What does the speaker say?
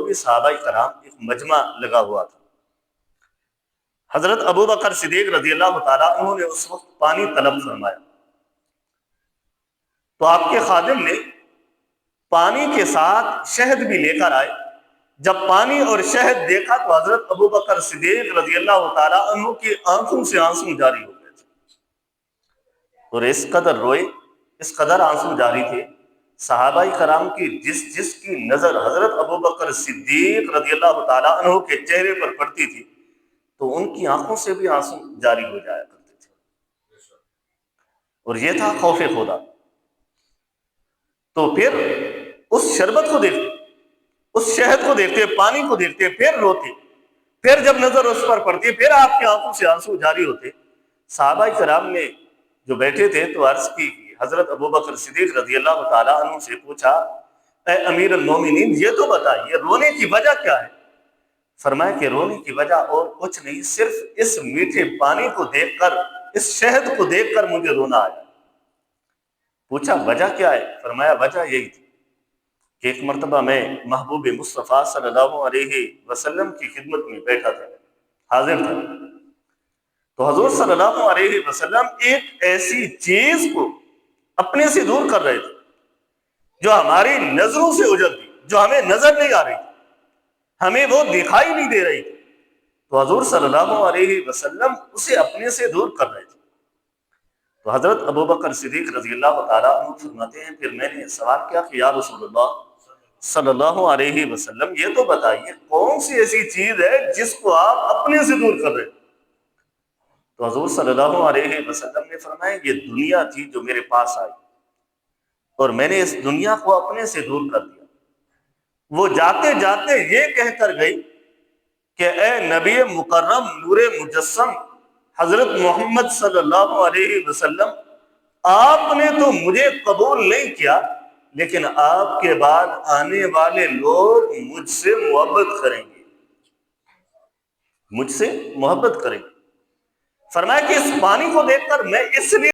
بھی صحابہ کرام ایک مجمع لگا ہوا تھا. حضرت ابو بکر صدیق رضی اللہ تعالیٰ عنہ نے اس وقت پانی طلب فرمایا تو آپ کے خادم نے پانی کے ساتھ شہد بھی لے کر آئے. جب پانی اور شہد دیکھا تو حضرت ابو بکر صدیق رضی اللہ تعالیٰ عنہ کی آنکھوں سے آنسو جاری ہو گئے تھے اور اس قدر روئے، اس قدر آنسو جاری تھے. صحابہ کرام کی جس کی نظر حضرت ابو بکر صدیق رضی اللہ تعالیٰ عنہ کے چہرے پر پڑتی تھی تو ان کی آنکھوں سے بھی آنسو جاری ہو جایا کرتے تھے. اور یہ تھا خوف خدا. تو پھر اس شربت کو دیکھتے، اس شہد کو دیکھتے، پانی کو دیکھتے، پھر روتے. پھر جب نظر اس پر پڑتی پھر آپ کی آنکھوں سے آنسو جاری ہوتے. صحابہ کرام نے جو بیٹھے تھے تو عرض کی، حضرت ابو بکر صدیق رضی اللہ تعالیٰ عنہ سے پوچھا، اے امیر المومنین یہ تو بتائیے رونے کی وجہ کیا ہے؟ فرمایا کہ رونے کی وجہ اور کچھ نہیں، صرف اس میٹھے پانی کو دیکھ کر، اس شہد کو دیکھ کر مجھے رونا آیا. پوچھا وجہ کیا ہے؟ فرمایا وجہ یہی تھی کہ ایک مرتبہ میں محبوب مصطفیٰ صلی اللہ علیہ وسلم کی خدمت میں بیٹھا تھا، حاضر تھا. تو حضور صلی اللہ علیہ وسلم ایک ایسی چیز کو اپنے سے دور کر رہے تھے جو ہماری نظروں سے اوجھل تھی، جو ہمیں نظر نہیں آ رہی تھی، ہمیں وہ دکھائی نہیں دے رہی تھی. تو حضور صلی اللہ علیہ وسلم اسے اپنے سے دور کر رہے تھے. تو حضرت ابو بکر صدیق رضی اللہ تعالیٰ عنہ فرماتے ہیں پھر میں نے سوال کیا کہ یا رسول اللہ صلی اللہ علیہ وسلم یہ تو بتائیے کون سی ایسی چیز ہے جس کو آپ اپنے سے دور کر رہے ہیں؟ تو حضور صلی اللہ علیہ وسلم نے فرمایا یہ دنیا تھی جو میرے پاس آئی اور میں نے اس دنیا کو اپنے سے دور کر دیا. وہ جاتے جاتے یہ کہہ کر گئی کہ اے نبی مکرم نور مجسم حضرت محمد صلی اللہ علیہ وسلم، آپ نے تو مجھے قبول نہیں کیا لیکن آپ کے بعد آنے والے لوگ مجھ سے محبت کریں گے، مجھ سے محبت کریں گے. فرمایا کہ اس پانی کو دیکھ کر میں اس لیے